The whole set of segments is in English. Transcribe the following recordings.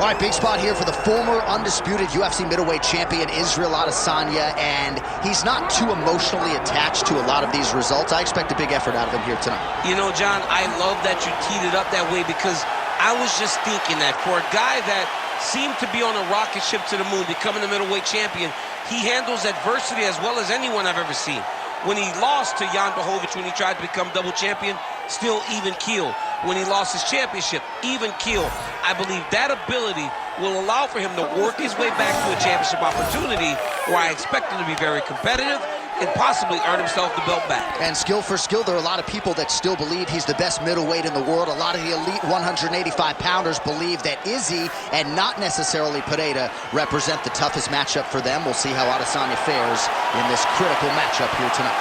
All right, big spot here for the former undisputed UFC middleweight champion, Israel Adesanya, and he's not too emotionally attached to a lot of these results. I expect a big effort out of him here tonight. You know, John, I love that you teed it up that way, because I was just thinking that for a guy that seemed to be on a rocket ship to the moon, becoming the middleweight champion, he handles adversity as well as anyone I've ever seen. When he lost to Jan Blachowicz, when he tried to become double champion, still even keel. When he lost his championship, even keel. I believe that ability will allow for him to work his way back to a championship opportunity, where I expect him to be very competitive and possibly earn himself the belt back. And skill for skill, there are a lot of people that still believe he's the best middleweight in the world. A lot of the elite 185-pounders believe that Izzy and not necessarily Pereira represent the toughest matchup for them. We'll see how Adesanya fares in this critical matchup here tonight.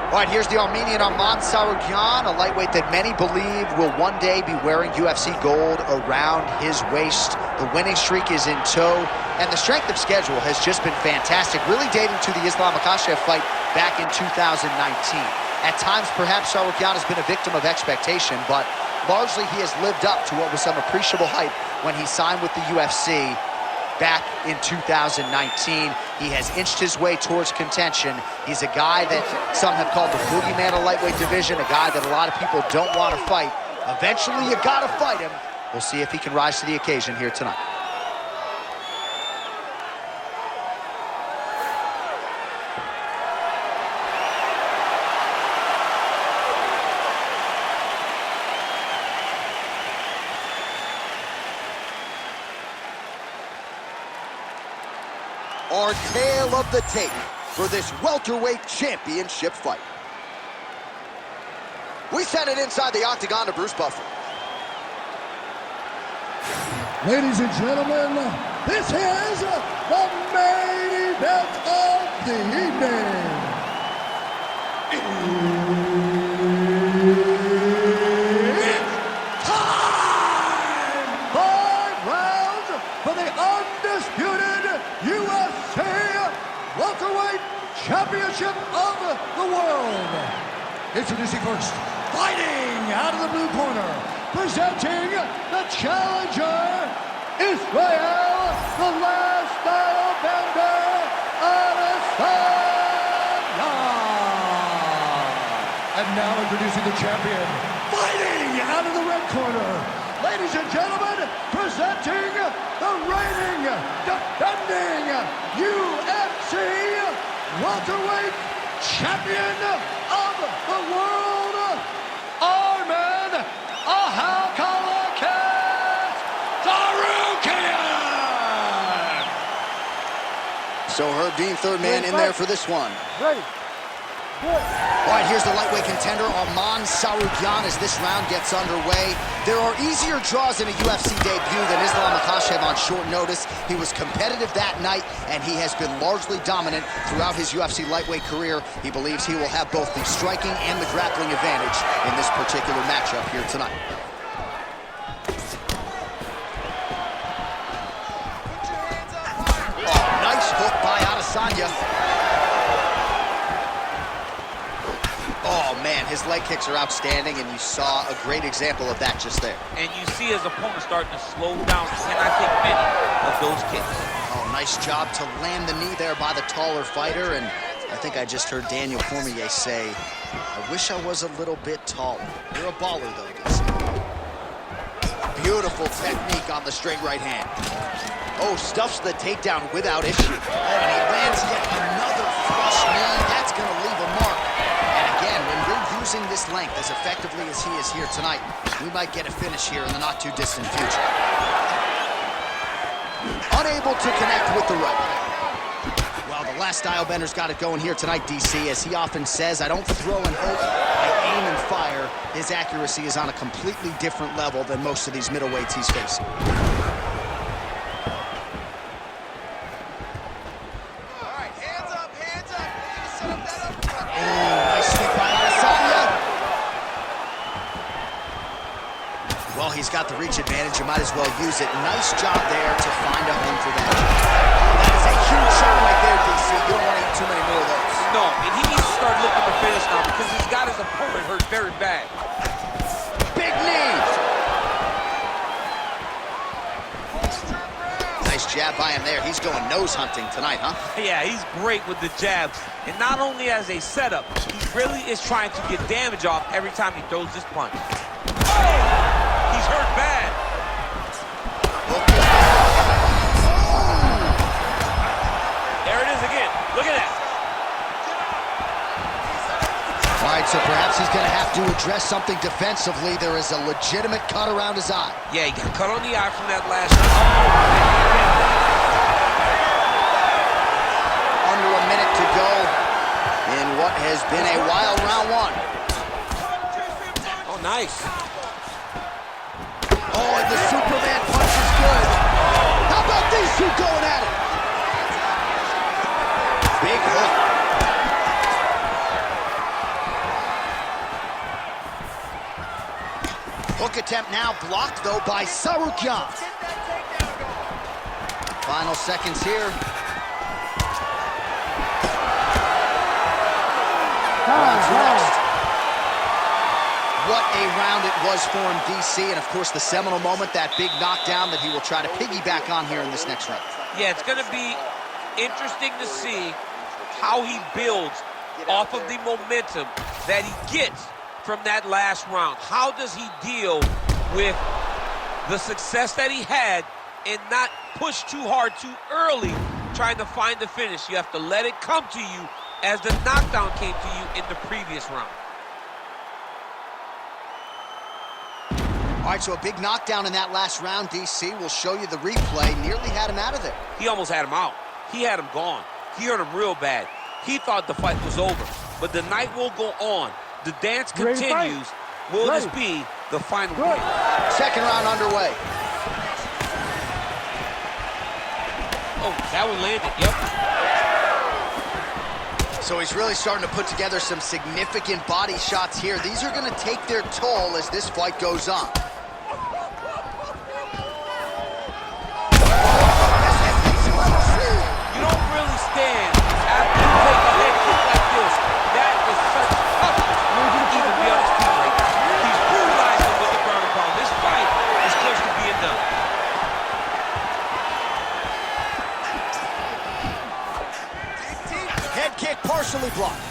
All right, here's the Armenian Arman Tsarukyan, a lightweight that many believe will one day be wearing UFC gold around his waist. The winning streak is in tow, and the strength of schedule has just been fantastic, really dating to the Islam Makhachev fight back in 2019. At times, perhaps Tsarukyan has been a victim of expectation, but largely he has lived up to what was some appreciable hype when he signed with the UFC back in 2019. He has inched his way towards contention. He's a guy that some have called the boogeyman of lightweight division, a guy that a lot of people don't want to fight. Eventually, you gotta fight him. We'll see if he can rise to the occasion here tonight. Our tale of the tape for this welterweight championship fight. We send it inside the octagon to Bruce Buffer. Ladies and gentlemen, this is the main event of the evening. It's time! 5 rounds for the undisputed UFC Welterweight Championship of the World. Introducing first, fighting out of the blue corner, presenting the challenger, Israel, the last style bender, Adesanya. And now introducing the champion, fighting out of the red corner, ladies and gentlemen, presenting the reigning, defending UFC welterweight champion of the world, Arman Tsarukyan. So Herb Dean, third man in there for this one. Ready. All right, here's the lightweight contender, Arman Tsarukyan, as this round gets underway. There are easier draws in a UFC debut than Islam Makhachev on short notice. He was competitive that night, and he has been largely dominant throughout his UFC lightweight career. He believes he will have both the striking and the grappling advantage in this particular matchup here tonight. Oh, nice hook by Adesanya. Oh, man, his leg kicks are outstanding, and you saw a great example of that just there. And you see his opponent starting to slow down, and I think many of those kicks. Oh, nice job to land the knee there by the taller fighter, and I think I just heard Daniel Cormier say, I wish I was a little bit taller. You're a baller, though, DC. Beautiful technique on the straight right hand. Oh, stuffs the takedown without issue. Oh, and he lands yet another flush knee. That's going to leave a mark. Using this length as effectively as he is here tonight, we might get a finish here in the not-too-distant future. Unable to connect with the right. Well, the last style bender's got it going here tonight, DC. As he often says, I don't throw and hope, I aim aim and fire, his accuracy is on a completely different level than most of these middleweights he's facing. Nice sweep by Adesanya. Well, he's got the reach advantage. You might as well use it. Nice job there to find a home for that. That is a huge shot right there, DC. You don't want to eat too many more of those. No, and he needs to start looking to finish now because he's got his opponent hurt very bad. Big knee. Nice jab by him there. He's going nose hunting tonight, huh? Yeah, he's great with the jab. And not only as a setup, he really is trying to get damage off every time he throws this punch. Oh! He's hurt bad. There it is again. Look at that. All right, so perhaps he's going to have to address something defensively. There is a legitimate cut around his eye. Yeah, he got cut on the eye from that last round. Under a minute to go in what has been a wild round one. Oh, nice. Oh, and the Superman punch is good. How about these two going at it? Big hook. Hook attempt now blocked, though, by Tsarukyan. Final seconds here. Rounds next. What a round it was for him, DC, and of course the seminal moment, that big knockdown that he will try to piggyback on here in this next round. Yeah, it's going to be interesting to see how he builds off of the momentum that he gets from that last round. How does he deal with the success that he had and not push too hard too early trying to find the finish? You have to let it come to you as the knockdown came to you in the previous round. All right, so a big knockdown in that last round, DC. We'll show you the replay. Nearly had him out of there. He almost had him out. He had him gone. He hurt him real bad. He thought the fight was over. But the night will go on. The dance continues. Will this be the final game? Second round underway. Oh, that one landed. Yep. So he's really starting to put together some significant body shots here. These are going to take their toll as this fight goes on. You don't really stand after you take a head kick like this. That is such toughness to even be on his feet right now. He's brutalizing with the ground and pound. This fight is close to being done. Head kick partially blocked.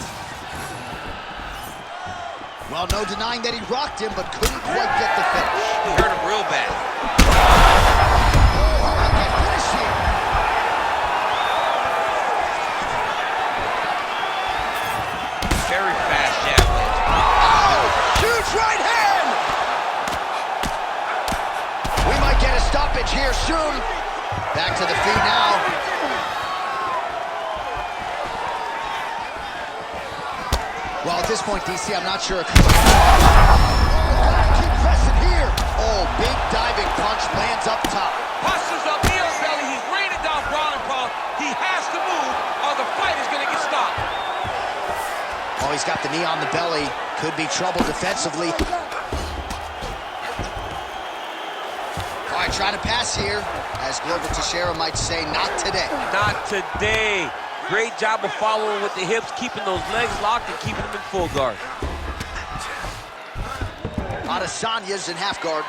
Well, no denying that he rocked him, but couldn't quite get the finish. He hurt him real bad. Finish here. Very fast jab. Oh, huge right hand! We might get a stoppage here soon. Back to the feet now. Well, at this point, DC, I'm not sure if he's... keep pressing here. Oh, big diving punch lands up top. Postures up, knee on belly. He's raining down ground and pound. He has to move or the fight is going to get stopped. Oh, he's got the knee on the belly. Could be trouble defensively. All right, trying to pass here. As Glover Teixeira might say, not today. Not today. Great job of following with the hips, keeping those legs locked and keeping them in full guard. Adesanya's in half guard.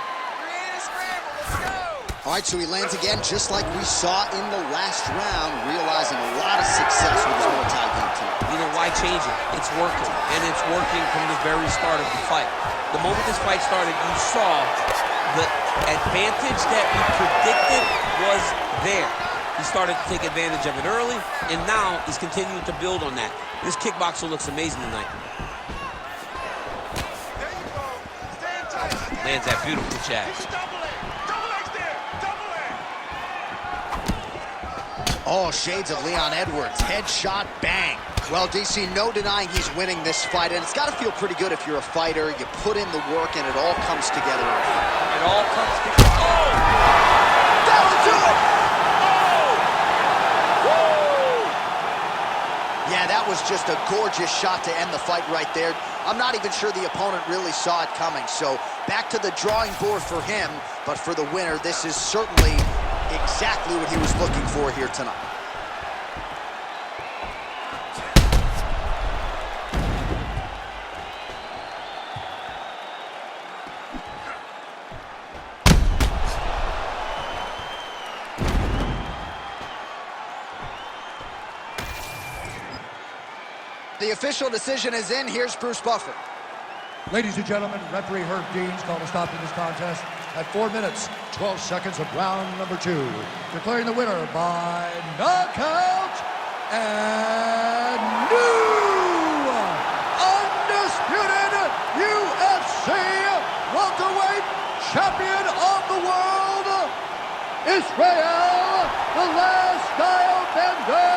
All right, so he lands again, just like we saw in the last round, realizing a lot of success with his Muay Thai game team. You know, why change it? It's working, and it's working from the very start of the fight. The moment this fight started, you saw the advantage that we predicted was there. He started to take advantage of it early, and now he's continuing to build on that. This kickboxer looks amazing tonight. Lands that beautiful jab. Oh, shades of Leon Edwards. Headshot, bang. Well, DC, no denying he's winning this fight, and it's got to feel pretty good if you're a fighter. You put in the work, and it all comes together. It all comes together. Oh! That'll do it! Oh! Woo! Yeah, that was just a gorgeous shot to end the fight right there. I'm not even sure the opponent really saw it coming, so back to the drawing board for him, but for the winner, this is certainly exactly what he was looking for here tonight. The official decision is in. Here's Bruce Buffer. Ladies and gentlemen, referee Herb Dean's called a stop to this contest at 4 minutes, 12 seconds of round number 2. Declaring the winner by knockout and new undisputed UFC welterweight champion of the world, Israel, the last style bender.